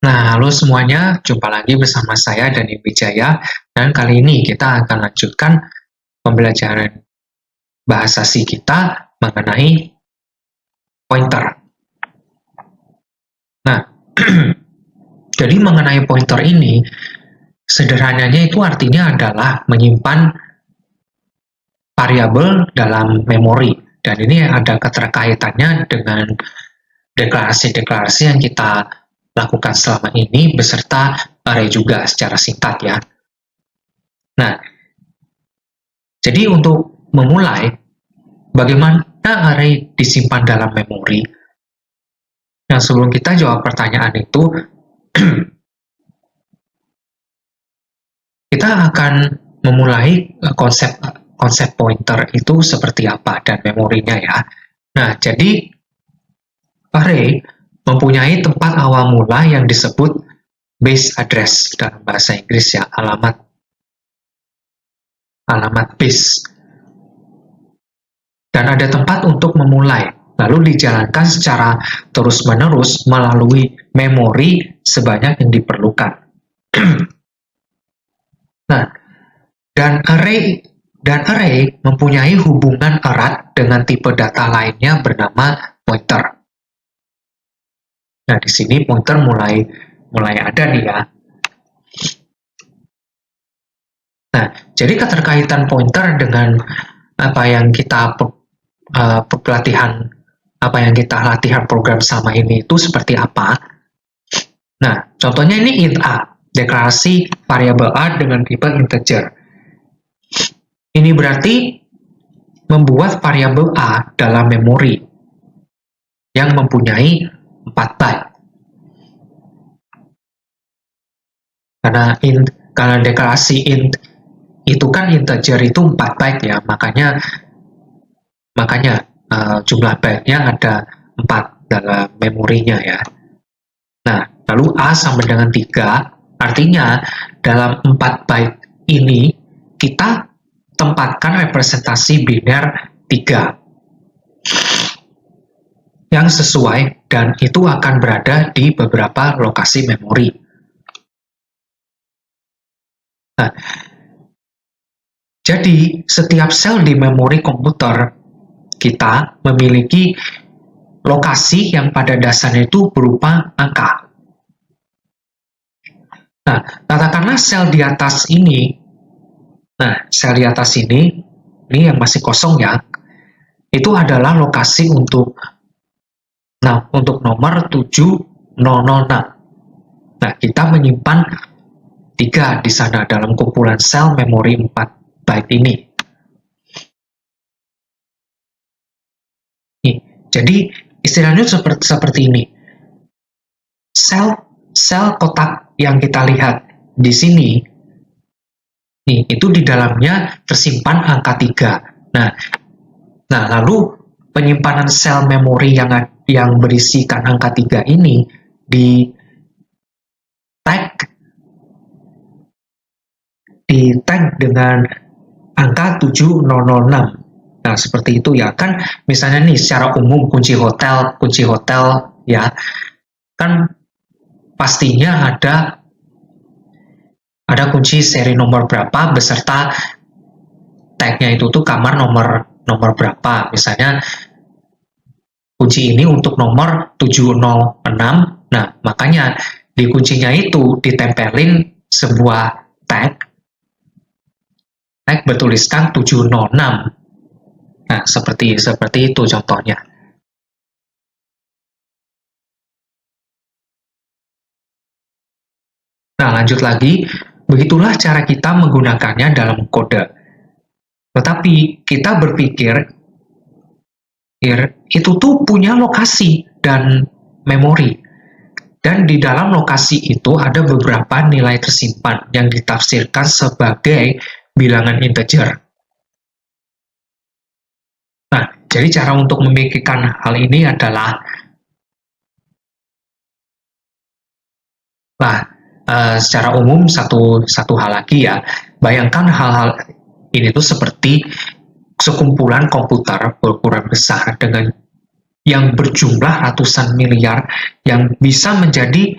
Nah, halo semuanya, jumpa lagi bersama saya Dani Wijaya, dan kali ini kita akan lanjutkan pembelajaran bahasa C kita mengenai pointer. Nah, jadi mengenai pointer ini, sederhananya itu artinya adalah menyimpan variabel dalam memori, dan ini ada keterkaitannya dengan deklarasi-deklarasi yang kita lakukan selama ini beserta array juga secara singkat ya. Nah, jadi untuk memulai, bagaimana array disimpan dalam memori? Nah, sebelum kita jawab pertanyaan itu, kita akan memulai konsep pointer itu seperti apa dan memorinya ya. Nah, jadi array mempunyai tempat awal mula yang disebut base address dalam bahasa Inggris ya, alamat base. Dan ada tempat untuk memulai, lalu dijalankan secara terus-menerus melalui memori sebanyak yang diperlukan. Nah, dan array mempunyai hubungan erat dengan tipe data lainnya bernama pointer. Nah, di sini pointer mulai ada nih ya. Nah, jadi keterkaitan pointer dengan apa yang kita latihan program sama ini itu seperti apa? Nah, contohnya ini int a, deklarasi variabel a dengan tipe integer. Ini berarti membuat variabel a dalam memori yang mempunyai 4 byte. Karena deklarasi int itu kan integer itu 4 byte ya, makanya jumlah byte-nya ada 4 dalam memorinya ya. Nah, lalu A sama dengan 3, artinya dalam 4 byte ini kita tempatkan representasi biner 3 yang sesuai, dan itu akan berada di beberapa lokasi memori. Nah, jadi setiap sel di memori komputer kita memiliki lokasi yang pada dasarnya itu berupa angka. Nah, katakanlah sel di atas ini, ini yang masih kosong ya, itu adalah lokasi untuk nomor 7006. Nah, kita menyimpan 3 di sana dalam kumpulan sel memori 4 byte ini. Jadi istilahnya seperti ini. Sel kotak yang kita lihat di sini, itu di dalamnya tersimpan angka 3. Nah, lalu penyimpanan sel memori yang berisikan angka 3 ini di tag dengan angka 7006. Nah, seperti itu ya. Kan misalnya nih secara umum kunci hotel ya, kan pastinya ada kunci seri nomor berapa beserta tag-nya itu tuh kamar nomor berapa. Misalnya kunci ini untuk nomor 706. Nah, makanya di kuncinya itu ditempelin sebuah tag bertuliskan 706. Nah, seperti itu contohnya. Nah, lanjut lagi, begitulah cara kita menggunakannya dalam kode. Tetapi kita berpikir itu tuh punya lokasi dan memori. Dan di dalam lokasi itu ada beberapa nilai tersimpan yang ditafsirkan sebagai bilangan integer. Nah, jadi cara untuk memikirkan hal ini adalah secara umum satu hal lagi ya. Bayangkan hal-hal ini tuh seperti sekumpulan komputer berukuran besar yang berjumlah ratusan miliar yang bisa menjadi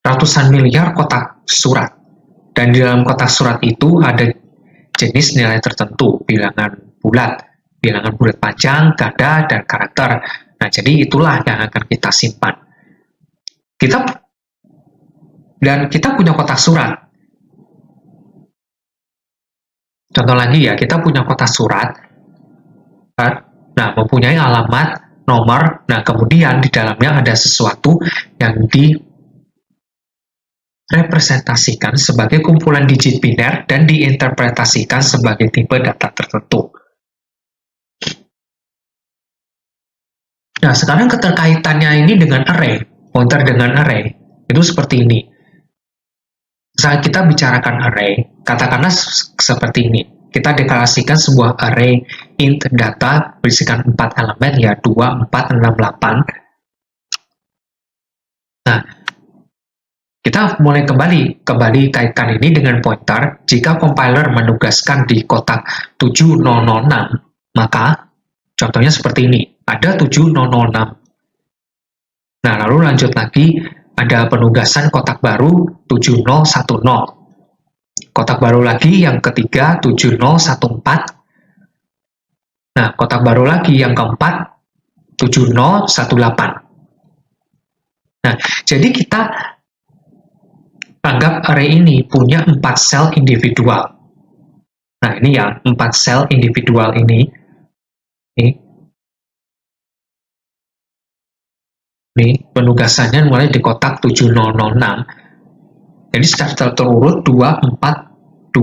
ratusan miliar kotak surat. Dan di dalam kotak surat itu ada jenis nilai tertentu, bilangan bulat panjang, ganda, dan karakter. Nah, jadi itulah yang akan kita simpan. Kita punya kotak surat. Contoh lagi ya, kita punya kotak surat. Nah, mempunyai alamat, nomor, nah kemudian di dalamnya ada sesuatu yang direpresentasikan sebagai kumpulan digit biner dan diinterpretasikan sebagai tipe data tertentu. Nah, sekarang keterkaitannya ini dengan array, pointer dengan array, itu seperti ini. Saat kita bicarakan array, katakanlah seperti ini. Kita deklarasikan sebuah array int data berisikan 4 elemen, ya 2, 4, 6, 8. Nah, kita mulai kembali kaitkan ini dengan pointer. Jika compiler menugaskan di kotak 7006, maka contohnya seperti ini, ada 7006. Nah, lalu lanjut lagi, ada penugasan kotak baru 7010. Kotak baru lagi yang ketiga 7014. Nah, kotak baru lagi yang keempat 7018. Nah, jadi kita anggap array ini punya 4 sel individual. Nah, ini ya, 4 sel individual ini. Ini penugasannya mulai di kotak 7006. Jadi secara terurut 2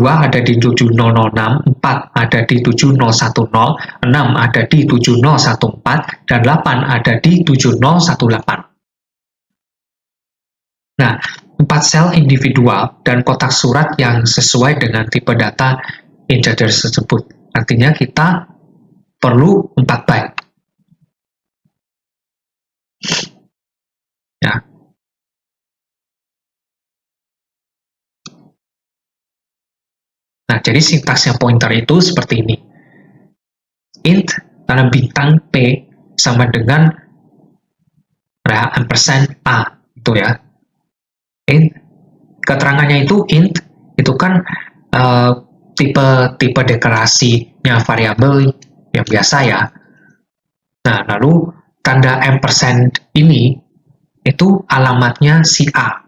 ada di 7006, 4 ada di 7010, 6 ada di 7014, dan 8 ada di 7018. Nah, 4 sel individual dan kotak surat yang sesuai dengan tipe data integer tersebut. Artinya kita perlu 4 byte. Ya. Nah, jadi sintaksnya pointer itu seperti ini. Int tanda bintang P sama dengan ampersand A, itu ya. Int, keterangannya itu int, itu kan tipe deklarasinya variabel yang biasa ya. Nah, lalu tanda ampersand ini itu alamatnya si A.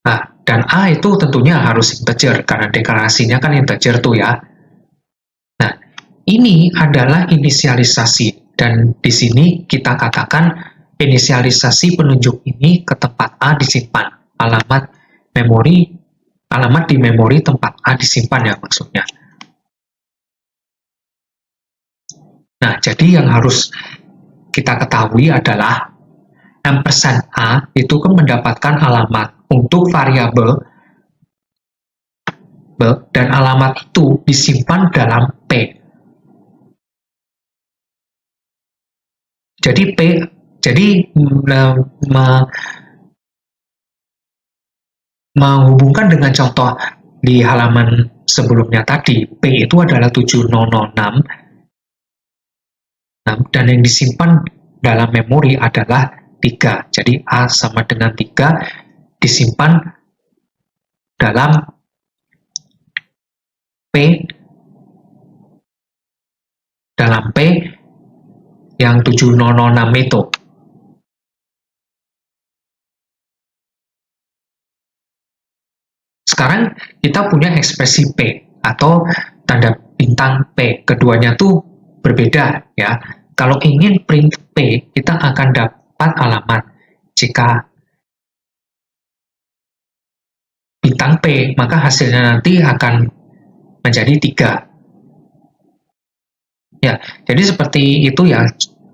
Nah, dan A itu tentunya harus integer, karena deklarasinya kan integer tuh ya. Nah, ini adalah inisialisasi, dan di sini kita katakan inisialisasi penunjuk ini ke tempat A disimpan. Alamat di memori tempat A disimpan ya maksudnya. Nah, jadi yang harus kita ketahui adalah ampersand A itu kan mendapatkan alamat untuk variabel dan alamat itu disimpan dalam P. Jadi menghubungkan dengan contoh di halaman sebelumnya tadi, P itu adalah 7006, dan yang disimpan dalam memori adalah 3. Jadi A sama dengan 3 disimpan dalam P yang 7006 itu. Sekarang kita punya ekspresi P atau tanda bintang P. Keduanya tuh berbeda ya. Kalau ingin print P, kita akan dapat alamat. Jika bintang P, maka hasilnya nanti akan menjadi 3. Ya, jadi seperti itu ya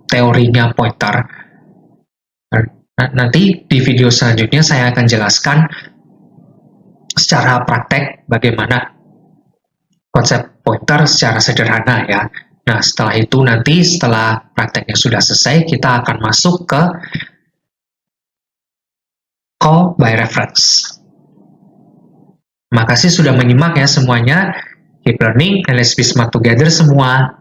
teorinya pointer. Nanti di video selanjutnya saya akan jelaskan secara praktek bagaimana konsep pointer secara sederhana ya. Nah, setelah itu nanti setelah prakteknya sudah selesai, kita akan masuk ke call by reference. Terima kasih sudah menyimak ya semuanya. Keep learning and let's be smart together semua.